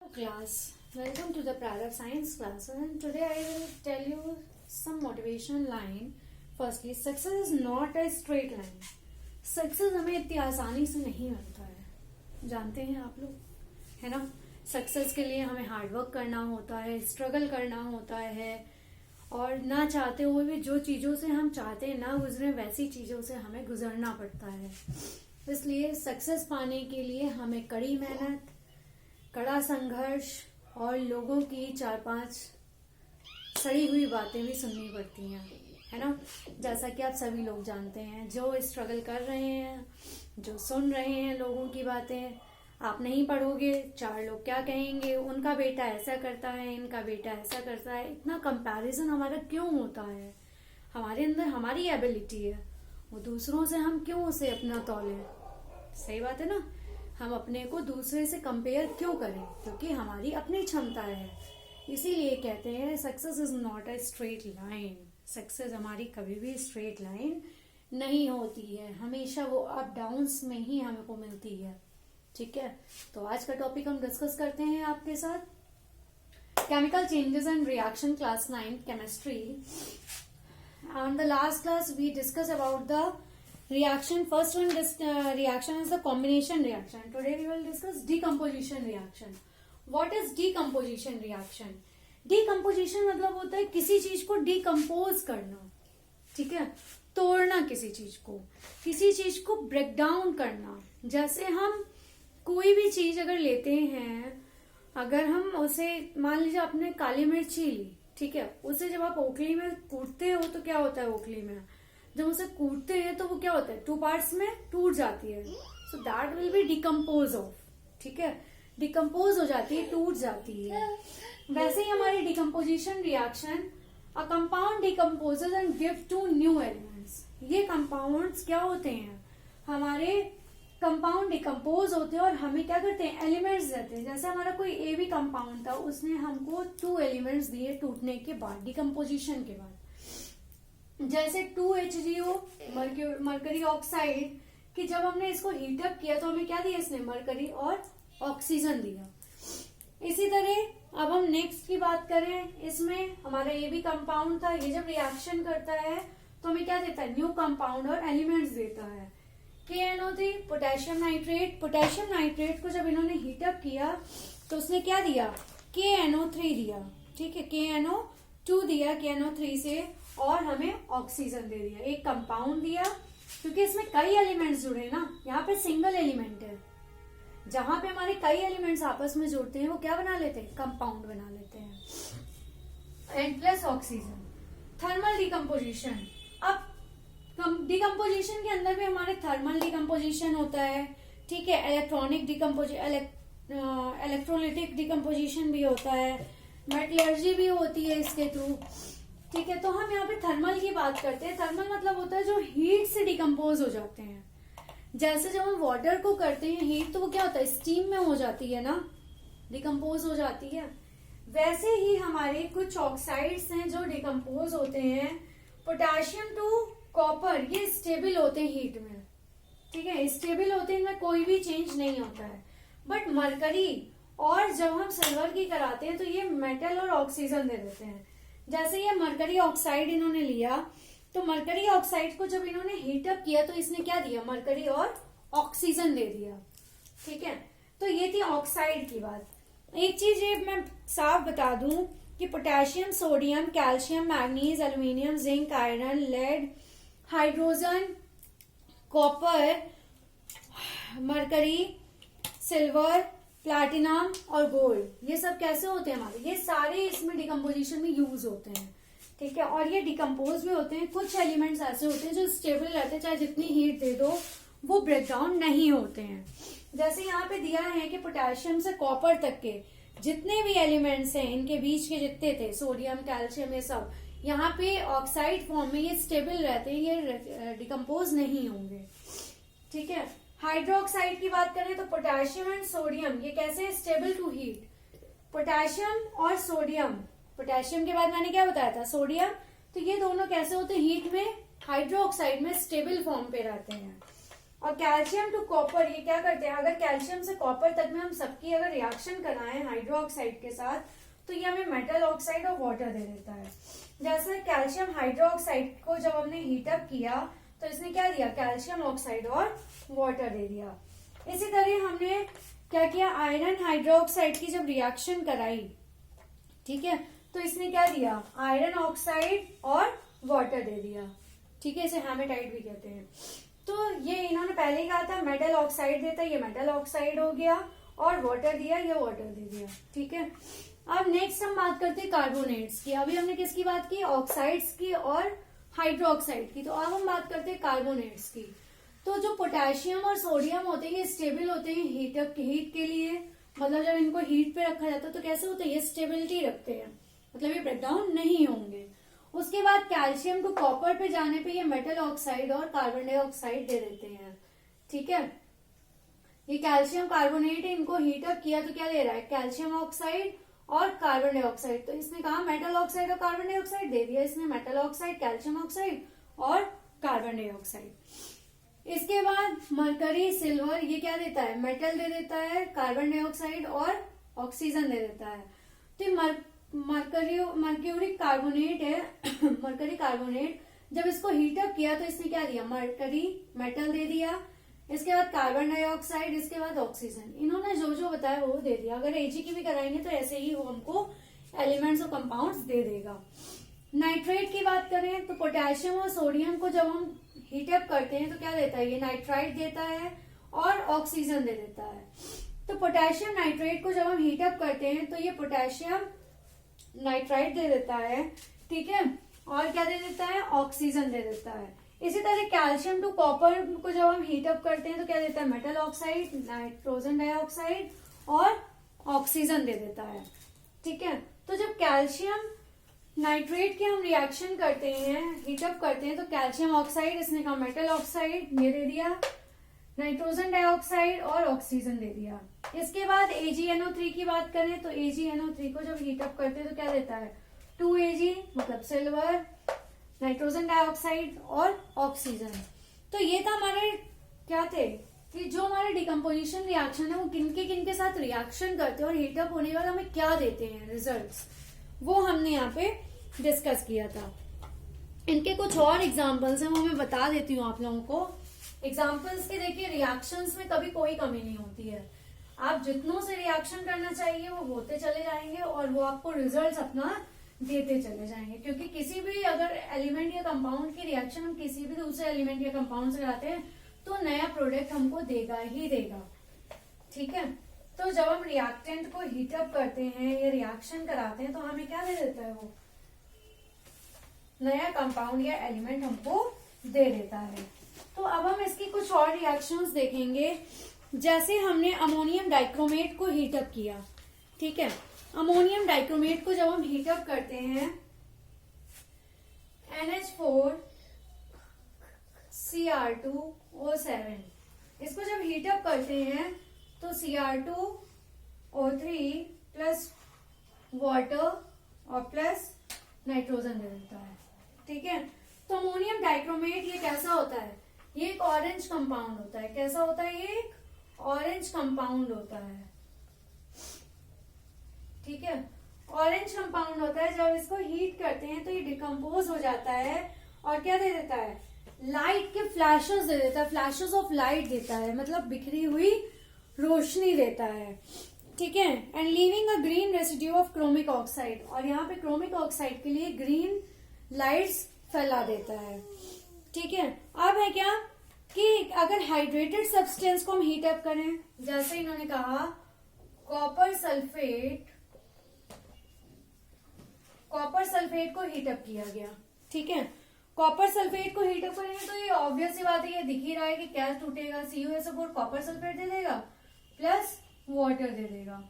Class, welcome to the Prad Science class, and today I will tell you some motivational line. Firstly, success is not a straight line. Success हमें इतनी आसानी से नहीं मिलता है, जानते हैं आप लोग, है ना। सक्सेस के लिए हमें हार्डवर्क करना होता है, स्ट्रगल करना होता है, और ना चाहते हुए भी जो चीजों से हम चाहते हैं ना गुजरे वैसी चीजों से हमें गुजरना पड़ता है। इसलिए सक्सेस पाने के लिए हमें कड़ी मेहनत, कड़ा संघर्ष और लोगों की 4-5 सड़ी हुई बातें भी सुननी पड़ती हैं, है ना। जैसा कि आप सभी लोग जानते हैं, जो स्ट्रगल कर रहे हैं, जो सुन रहे हैं लोगों की बातें, आप नहीं पढ़ोगे 4 लोग क्या कहेंगे, उनका बेटा ऐसा करता है, इनका बेटा ऐसा करता है। इतना कंपैरिजन हमारा क्यों होता है? हमारे अंदर हमारी एबिलिटी है, वो दूसरों से हम क्यों उसे अपना तौले? सही बात है ना। हम अपने को दूसरे से कंपेयर क्यों करें? क्योंकि हमारी अपनी क्षमता है। इसीलिए कहते हैं success is not a straight line. Success हमारी कभी भी स्ट्रेट लाइन नहीं होती है, हमेशा वो अप डाउन्स में ही हमको मिलती है। ठीक है, तो आज का टॉपिक हम डिस्कस करते हैं आपके साथ chemical changes and reaction, class 9 chemistry. On the last class we discuss about the reaction. First one, this reaction is the combination reaction. Today we will discuss decomposition reaction. What is decomposition reaction? Decomposition मतलब होता है किसी चीज को decompose करना, ठीक है, तोड़ना, किसी चीज को ब्रेक डाउन करना। जैसे हम कोई भी चीज अगर लेते हैं, अगर हम उसे मान लीजिए आपने काली मिर्ची ली, ठीक है, उसे जब आप ओखली में कूटते हो तो क्या होता है? ओखली में जब उसे कूटते हैं तो वो क्या होता है? 2 पार्ट्स में टूट जाती है। So that will be decompose of, ठीक है, डिकम्पोज हो जाती है, टूट जाती है। वैसे ही हमारी decomposition reaction, a compound decomposes and give 2 new elements. ये कंपाउंड्स क्या होते हैं? हमारे कंपाउंड डिकम्पोज होते हैं और हमें क्या करते हैं? एलिमेंट्स देते हैं। जैसे हमारा कोई ए बी कंपाउंड था, उसने हमको 2 एलिमेंट्स दिए टूटने के बाद, डिकम्पोजिशन के बाद। जैसे 2HgO मरकरी ऑक्साइड, कि जब हमने इसको हीटअप किया तो हमें क्या दिया? इसने मरकरी और ऑक्सीजन दिया। इसी तरह अब हम नेक्स्ट की बात करें, इसमें हमारा ये भी कंपाउंड था, ये जब रिएक्शन करता है तो हमें क्या देता है? न्यू कंपाउंड और एलिमेंट्स देता है। KNO3 potassium nitrate. Potassium nitrate को जब इन्होंने हीटअप किया तो उसने क्या दिया? KNO3 दिया, ठीक है, KNO2 दिया KNO3 से, और हमें ऑक्सीजन दे दिया। एक कंपाउंड दिया, क्योंकि इसमें कई एलिमेंट्स जुड़े ना, यहाँ पे सिंगल एलिमेंट है। जहां पे हमारे कई एलिमेंट्स आपस में जुड़ते हैं वो क्या बना लेते हैं? कंपाउंड बना लेते हैं। And plus oxygen. Thermal decomposition. अब डिकम्पोजिशन के अंदर भी हमारे थर्मल डिकम्पोजिशन होता है, ठीक है, इलेक्ट्रोलिटिक डिकम्पोजिशन भी होता है, मेटलर्जी भी होती है इसके थ्रू, ठीक है। तो हम यहाँ पे थर्मल की बात करते हैं। थर्मल मतलब होता है जो हीट से डिकम्पोज हो जाते हैं। जैसे जब हम वाटर को करते हैं हीट, तो वो क्या होता है? स्टीम में हो जाती है ना, डिकम्पोज हो जाती है। वैसे ही हमारे कुछ ऑक्साइड्स हैं जो डिकम्पोज होते हैं। पोटेशियम टू कॉपर, ये स्टेबल होते हैं हीट में, ठीक है, स्टेबल होते हैं, इनमें कोई भी चेंज नहीं होता है। बट मरकरी और जब हम सिल्वर की कराते हैं तो ये मेटल और ऑक्सीजन दे देते हैं। जैसे ये मरकरी ऑक्साइड इन्होंने लिया, तो मरकरी ऑक्साइड को जब इन्होंने हीटअप किया तो इसने क्या दिया? मरकरी और ऑक्सीजन दे दिया, ठीक है। तो ये थी ऑक्साइड की बात। एक चीज ये मैं साफ बता दूं कि potassium, sodium, calcium, manganese, aluminium, zinc, iron, lead, hydrogen, copper, mercury, silver, platinum और गोल्ड, ये सब कैसे होते हैं हमारे? ये सारे इसमें डिकम्पोजिशन में यूज होते हैं, ठीक है, और ये डिकम्पोज भी होते हैं। कुछ एलिमेंट्स ऐसे होते हैं जो स्टेबल रहते हैं, चाहे जितनी हीट दे दो वो ब्रेक डाउन नहीं होते हैं। जैसे यहाँ पे दिया है कि पोटेशियम से कॉपर तक के जितने भी एलिमेंट्स हैं, इनके बीच के जितने थे, सोडियम, कैल्शियम, ये सब यहाँ पे ऑक्साइड फॉर्म में ये स्टेबल रहते हैं, ये डिकम्पोज नहीं होंगे, ठीक है। हाइड्रोक्साइड की बात करें तो पोटेशियम एंड सोडियम, ये कैसे? Stable to heat. पोटेशियम और सोडियम, पोटेशियम के बाद मैंने क्या बताया था? सोडियम। तो ये दोनों कैसे होते हैं? हीट में, हाइड्रोक्साइड में स्टेबल फॉर्म पे रहते हैं, और कैल्शियम टू कॉपर ये क्या करते हैं, अगर कैल्शियम से कॉपर तक में हम सबकी अगर रिएक्शन कराएं हाइड्रोक्साइड के साथ तो ये हमें मेटल ऑक्साइड और वाटर दे देता है। जैसे कैल्शियम हाइड्रोक्साइड को जब हमने हीटअप किया तो इसने क्या दिया, कैल्शियम ऑक्साइड और वाटर दे दिया। इसी तरह हमने क्या किया, आयरन हाइड्रोक्साइड की जब रिएक्शन कराई, ठीक है, तो इसने क्या दिया, आयरन ऑक्साइड और वाटर दे दिया। ठीक है, इसे हेमेटाइट भी कहते हैं। तो ये इन्होंने पहले ही कहा था मेटल ऑक्साइड देता है, ये मेटल ऑक्साइड हो गया, और वाटर दिया, ये वाटर दे दिया। ठीक है, अब नेक्स्ट हम बात करते हैं कार्बोनेट्स की। अभी हमने किसकी बात की, ऑक्साइड्स की और हाइड्रोक्साइड की। तो अब हम बात करते हैं कार्बोनेट्स की। तो जो पोटेशियम और सोडियम होते हैं ये स्टेबल होते हैं हीट के लिए, मतलब जब इनको हीट पे रखा जाता है तो कैसे होते हैं, ये स्टेबिलिटी रखते हैं, मतलब ये ब्रेकडाउन नहीं होंगे। उसके बाद कैल्शियम टू कॉपर पे जाने पे ये मेटल ऑक्साइड और कार्बन डाइऑक्साइड दे देते हैं। ठीक है, ये कैल्शियम कार्बोनेट है, इनको हीटअप किया तो क्या दे रहा है, कैल्शियम ऑक्साइड और कार्बन डाइऑक्साइड। तो इसने कहा मेटल ऑक्साइड और कार्बन डाइऑक्साइड दे दिया, इसने मेटल ऑक्साइड, कैल्शियम ऑक्साइड और कार्बन डाइऑक्साइड। इसके बाद मरकरी सिल्वर ये क्या देता है, मेटल दे देता है, कार्बन डाइऑक्साइड और ऑक्सीजन दे देता है। तो मर्क्यूरिक कार्बोनेट है मरकरी कार्बोनेट, जब इसको हीटअप किया तो इसने क्या दिया, मरकरी मेटल दे दिया, इसके बाद कार्बन डाइऑक्साइड, इसके बाद ऑक्सीजन। इन्होंने जो जो बताया वो दे दिया। अगर एजी की भी कराएंगे तो ऐसे ही वो हमको एलिमेंट्स और कंपाउंड्स दे देगा। नाइट्रेट की बात करें तो पोटेशियम और सोडियम को जब हम हीटअप करते हैं तो क्या देता है, ये नाइट्राइट देता है और ऑक्सीजन दे देता है। तो पोटेशियम नाइट्रेट को जब हम हीटअप करते हैं तो ये पोटेशियम नाइट्राइट दे देता है। ठीक है, और क्या दे देता है, ऑक्सीजन दे देता है। इसी तरह कैल्शियम टू कॉपर को जब हम हीटअप करते हैं तो क्या देता है, मेटल ऑक्साइड, नाइट्रोजन डाइऑक्साइड और ऑक्सीजन दे देता है। ठीक है, तो जब कैल्शियम नाइट्रेट की हम रिएक्शन करते हैं, हीटअप करते हैं, तो कैल्शियम ऑक्साइड, इसने कहा मेटल ऑक्साइड, ये दे दिया, नाइट्रोजन डाइऑक्साइड और ऑक्सीजन दे दिया। इसके बाद AgNO3 की बात करें तो AgNO3 को जब हीटअप करते हैं तो क्या देता है, 2Ag मतलब सिल्वर, नाइट्रोजन डाइऑक्साइड और ऑक्सीजन। तो ये था हमारे क्या थे कि जो हमारे डिकम्पोजिशन रिएक्शन है वो किनके साथ रिएक्शन करते हैं और हीटअप होने के बाद हमें क्या देते हैं रिजल्ट्स, वो हमने यहाँ पे डिस्कस किया था। इनके कुछ और एग्जाम्पल्स हैं वो मैं बता देती हूँ आप लोगों को। एग्जाम्पल्स के देखिए, रिएक्शंस में कभी कोई कमी नहीं होती है, आप जितनों से रिएक्शन करना चाहिए वो होते चले जाएंगे और वो आपको रिजल्ट्स अपना देते चले जाएंगे। क्योंकि किसी भी अगर एलिमेंट या कंपाउंड की रिएक्शन हम किसी भी दूसरे एलिमेंट या कंपाउंड से कराते हैं तो नया प्रोडक्ट हमको देगा ही देगा। ठीक है, तो जब हम रिएक्टेंट को हीटअप करते हैं या रिएक्शन कराते हैं तो हमें क्या दे देता है, वो नया कंपाउंड या एलिमेंट हमको दे देता है। तो अब हम इसकी कुछ और रिएक्शंस देखेंगे। जैसे हमने अमोनियम डाइक्रोमेट को हीटअप किया, ठीक है, अमोनियम डाइक्रोमेट को जब हम हीटअप करते हैं NH4 Cr2O7, इसको जब हीटअप करते हैं तो Cr2O3 प्लस वाटर और प्लस नाइट्रोजन दे देता है। ठीक है, तो अमोनियम डाइक्रोमेट ये कैसा होता है, ये एक ऑरेंज कंपाउंड होता है। कैसा होता है, ये एक ऑरेंज कंपाउंड होता है। ठीक है, ऑरेंज कंपाउंड होता है। जब इसको हीट करते हैं तो ये डिकम्पोज हो जाता है और क्या दे देता है, लाइट के फ्लैशेस दे देता है, फ्लैशेस ऑफ लाइट देता है, मतलब बिखरी हुई रोशनी देता है। ठीक है, and leaving a green residue of chromic oxide, और यहाँ पे क्रोमिक ऑक्साइड के लिए ग्रीन लाइट्स फैला देता है। ठीक है, अब है क्या कि अगर हाइड्रेटेड सब्सटेंस को हम हीटअप करें, जैसे इन्होंने कहा कॉपर सल्फेट को हीटअप किया गया। ठीक है, कॉपर सल्फेट को हीटअप करेंगे तो ये ऑब्वियस सी बात है, ये दिख ही रहा है कि क्या टूटेगा, CuSO4 कॉपर सल्फेट दे देगा प्लस वाटर दे देगा।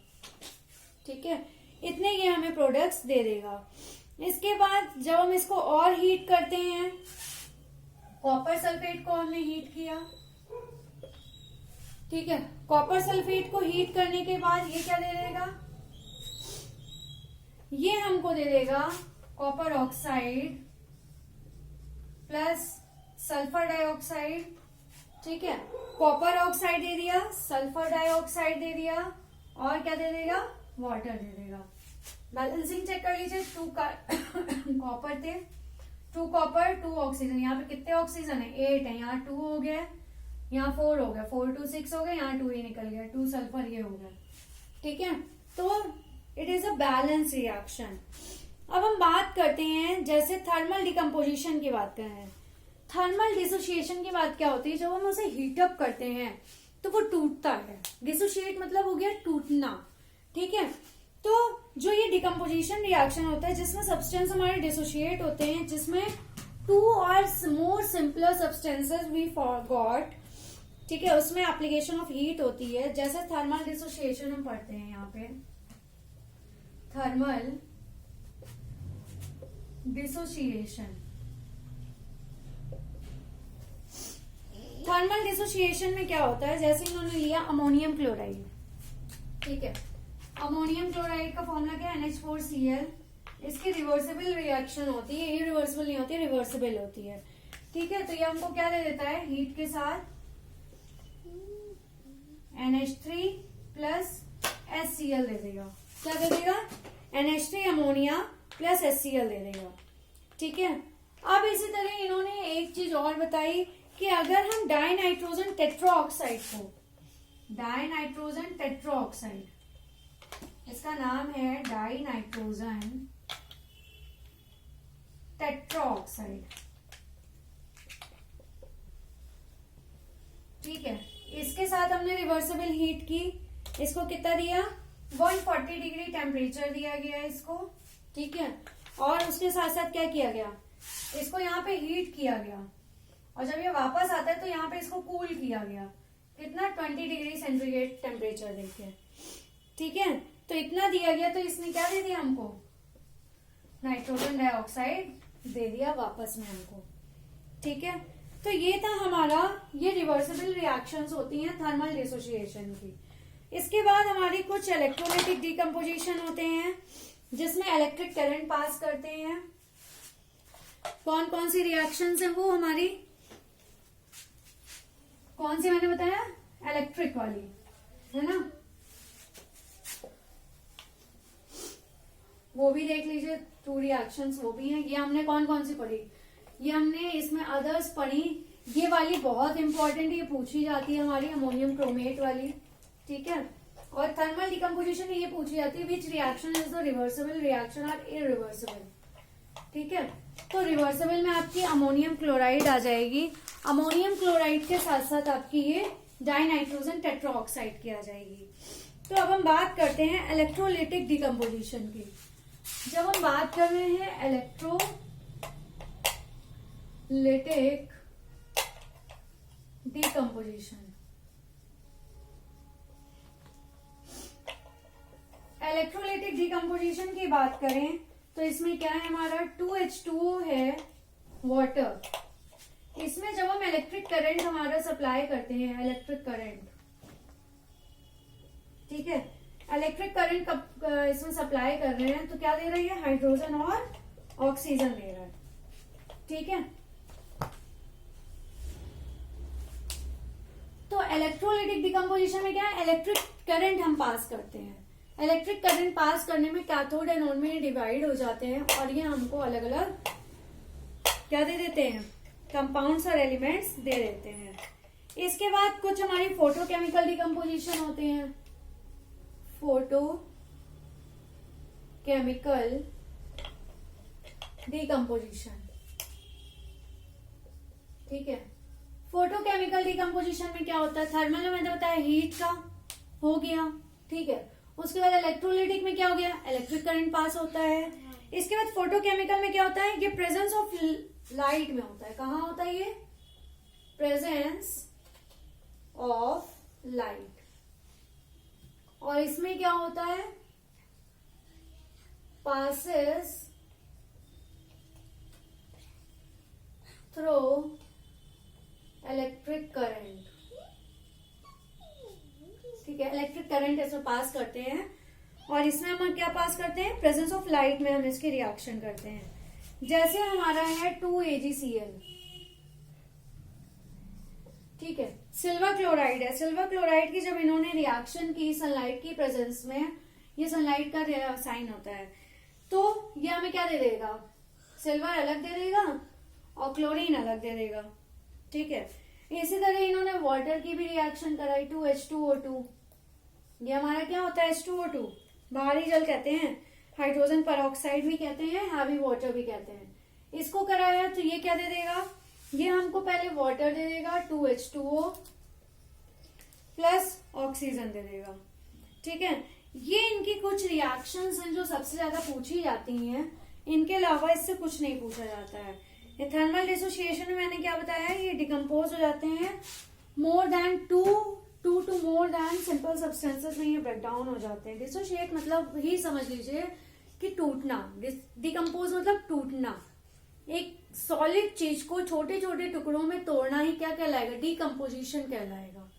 ठीक है, इतने ये हमें प्रोडक्ट्स दे देगा। इसके बाद जब हम इसको और हीट करते हैं, कॉपर सल्फेट को हमने हीट किया। ठीक है, कॉपर सल्फेट को हीट करने के बाद ये क्या दे देगा, ये हमको दे देगा copper oxide plus sulphur dioxide ठीक है, कॉपर ऑक्साइड दे दिया, सल्फर डाइऑक्साइड दे दिया, और क्या दे देगा, वाटर दे देगा। बैलेंसिंग चेक कर लीजिए, 2 कॉपर थे, 2 कॉपर 2 ऑक्सीजन, यहाँ पे कितने ऑक्सीजन है, 8 है, यहाँ 2 हो गया, यहाँ 4 हो गया, 4 2 6 हो गया, यहाँ 2 ही निकल गया, 2 सल्फर ये हो गया। ठीक है, तो it is a balance reaction. अब हम बात करते हैं, जैसे थर्मल डिकम्पोजिशन की बात कर रहे हैं। थर्मल डिसोसिएशन की बात क्या होती है, जब हम उसे हीटअप करते हैं तो वो टूटता है। डिसोसिएट मतलब हो गया टूटना। ठीक है, तो जो ये डिकम्पोजिशन रिएक्शन होता है जिसमें सब्सटेंस हमारे डिसोसिएट होते हैं, जिसमें 2 और more simpler substances we forgot, ठीक है, उसमें एप्लीकेशन ऑफ हीट होती है। जैसे थर्मल डिसोसिएशन हम पढ़ते हैं यहाँ पे, थर्मल डिसोसिएशन। थर्मल डिसोसिएशन में क्या होता है, जैसे इन्होंने लिया अमोनियम क्लोराइड, ठीक है, अमोनियम क्लोराइड का फॉर्मूला क्या है, NH4Cl। इसकी रिवर्सिबल रिएक्शन होती है, इरिवर्सिबल नहीं होती है, रिवर्सिबल होती है। ठीक है, तो ये हमको क्या दे देता है, हीट के साथ NH3 प्लस HCl दे देगा। क्या दे देगा, NH3 अमोनिया प्लस HCl दे देगा। ठीक है, अब इसी तरह इन्होंने एक चीज और बताई कि अगर हम डाइनाइट्रोजन टेट्राऑक्साइड को, डाइनाइट्रोजन टेट्राऑक्साइड, इसका नाम है डाइनाइट्रोजन टेट्राऑक्साइड, ठीक है, इसके साथ हमने रिवर्सिबल हीट की, इसको कितना दिया, 140 डिग्री टेम्परेचर दिया गया इसको। ठीक है, और उसके साथ साथ क्या किया गया, इसको यहाँ पे हीट किया गया, और जब ये वापस आता है तो यहाँ पे इसको कूल किया गया, कितना, 20 डिग्री सेंटीग्रेड टेम्परेचर देके। ठीक है, तो इतना दिया गया, तो इसने क्या दे दिया हमको, नाइट्रोजन डाइऑक्साइड दे दिया वापस में हमको। ठीक है, तो ये था हमारा, ये रिवर्सिबल रिएक्शंस होती हैं थर्मल डिसोसिएशन की। इसके बाद हमारी कुछ इलेक्ट्रोलाइटिक डिकम्पोजिशन होते हैं जिसमें इलेक्ट्रिक करंट पास करते हैं। कौन कौन सी रिएक्शंस हैं वो हमारी, कौन सी मैंने बताया, इलेक्ट्रिक वाली है ना, वो भी देख लीजिए, 2 रिएक्शंस वो भी हैं। ये हमने कौन कौन सी पढ़ी, ये हमने इसमें अदर्स पढ़ी, ये वाली बहुत इंपॉर्टेंट, ये पूछी जाती है हमारी अमोनियम क्रोमेट वाली। ठीक है, और थर्मल डिकम्पोजिशन में ये पूछी जाती है which reaction is the reversible reaction और इरिवर्सिबल। ठीक है, तो रिवर्सिबल में आपकी अमोनियम क्लोराइड आ जाएगी, अमोनियम क्लोराइड के साथ साथ आपकी ये डाइनाइट्रोजन टेट्राऑक्साइड की आ जाएगी। तो अब हम बात करते हैं इलेक्ट्रोलाइटिक डिकम्पोजिशन की। जब हम बात कर रहे हैं इलेक्ट्रोलाइटिक डिकम्पोजिशन, इलेक्ट्रोलाइटिक डिकम्पोजिशन की बात करें तो इसमें क्या है, हमारा 2H2O है वाटर। इसमें जब हम इलेक्ट्रिक करंट हमारा सप्लाई करते हैं, इलेक्ट्रिक करंट, ठीक है, इलेक्ट्रिक करंट कब इसमें सप्लाई कर रहे हैं तो क्या दे रही है, हाइड्रोजन और ऑक्सीजन दे रहा है। ठीक है, तो इलेक्ट्रोलाइटिक डिकम्पोजिशन में क्या है, इलेक्ट्रिक करंट हम पास करते हैं। इलेक्ट्रिक करंट पास करने में कैथोड एनोड में डिवाइड हो जाते हैं, और ये हमको अलग अलग क्या दे देते हैं, कंपाउंड्स और एलिमेंट्स दे देते हैं। इसके बाद कुछ हमारी फोटोकेमिकल डिकम्पोजिशन होते हैं, फोटो केमिकल डिकम्पोजिशन। ठीक है, फोटोकेमिकल डिकम्पोजिशन में क्या होता है, थर्मल में मैंने बताया हीट का हो गया। ठीक है, उसके बाद इलेक्ट्रोलाइटिक में क्या हो गया, इलेक्ट्रिक करंट पास होता है। इसके बाद फोटोकेमिकल में क्या होता है, ये प्रेजेंस ऑफ लाइट में होता है। कहाँ होता है ये, प्रेजेंस ऑफ लाइट, और इसमें क्या होता है, पासेस थ्रू इलेक्ट्रिक करंट। ठीक है, इलेक्ट्रिक करंट इसमें पास करते हैं, और इसमें हम क्या पास करते हैं, प्रेजेंस ऑफ लाइट में हम इसकी रिएक्शन करते हैं। जैसे हमारा है 2AgCl, ठीक है। सिल्वर क्लोराइड है, सिल्वर क्लोराइड की जब इन्होंने रिएक्शन की सनलाइट की प्रेजेंस में, ये सनलाइट का साइन होता है, तो ये हमें क्या दे देगा, सिल्वर अलग दे देगा और क्लोरीन अलग दे देगा। ठीक है। इसी तरह इन्होंने वाटर की भी रिएक्शन कराई, 2H2O2, ये हमारा क्या होता है, H2O2, बाहरी जल कहते हैं, हाइड्रोजन परऑक्साइड भी कहते हैं, हैवी वाटर भी कहते हैं। इसको कराया तो ये क्या दे देगा, ये हमको पहले वाटर दे देगा 2H2O प्लस ऑक्सीजन दे देगा। ठीक है। ये इनकी कुछ रिएक्शंस हैं जो सबसे ज्यादा पूछी जाती हैं, इनके अलावा इससे कुछ नहीं पूछा जाता है। ये थर्मल डिसोसिएशन में मैंने क्या बताया, ये डिकम्पोज हो जाते हैं more than two two more than simple substances में, ये ब्रेक डाउन हो जाते हैं। डिसोशिएट मतलब ही समझ लीजिए कि टूटना, डिकम्पोज मतलब टूटना। एक सॉलिड चीज को छोटे छोटे टुकड़ों में तोड़ना ही क्या कहलाएगा, डिकम्पोजिशन कहलाएगा।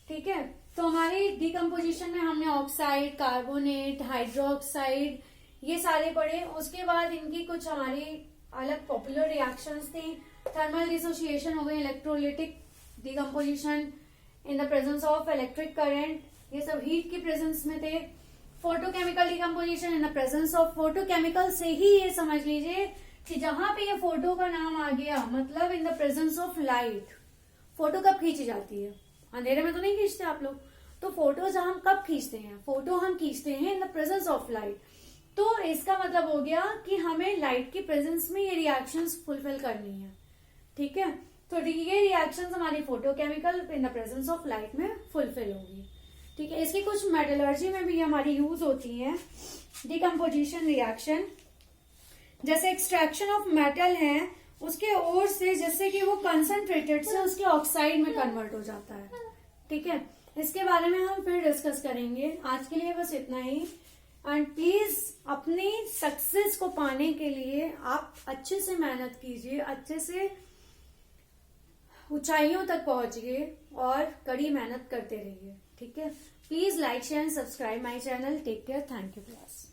ठीक है। तो हमारी डिकम्पोजिशन में हमने ऑक्साइड, कार्बोनेट, हाइड्रोक्साइड ये सारे पढ़े। उसके बाद इनकी कुछ हमारी अलग पॉपुलर रिएक्शंस थी। थर्मल डिसोसिएशन हो गई, electrolytic decomposition in the presence of electric current, ये सब हीट की प्रेजेंस में थे। Photochemical decomposition in the presence of photochemical, से ही ये समझ लीजिए कि जहां पे ये फोटो का नाम आ गया मतलब in the presence of light. Photo कब खींची जाती है, अंधेरे में तो नहीं खींचते आप लोग, तो फोटोज हम कब खींचते हैं, फोटो हम खींचते हैं in the presence of light. तो इसका मतलब हो गया कि हमें लाइट की प्रेजेंस में ये रिएक्शंस फुलफिल करनी है। ठीक है। तो ये रिएक्शंस हमारी photochemical in the presence of light में फुलफिल होगी। ठीक है। इसकी कुछ मेटलर्जी में भी हमारी यूज होती है डिकम्पोजिशन रिएक्शन, जैसे एक्सट्रैक्शन ऑफ मेटल है उसके ओर से, जैसे कि वो कंसंट्रेटेड से उसके ऑक्साइड में कन्वर्ट हो जाता है। ठीक है। इसके बारे में हम फिर डिस्कस करेंगे। आज के लिए बस इतना ही। एंड प्लीज अपनी सक्सेस को पाने के लिए आप अच्छे से मेहनत कीजिए, अच्छे से ऊंचाइयों तक पहुंचिए और कड़ी मेहनत करते रहिए। ठीक है। Please like share and subscribe my channel. Take care. Thank you class.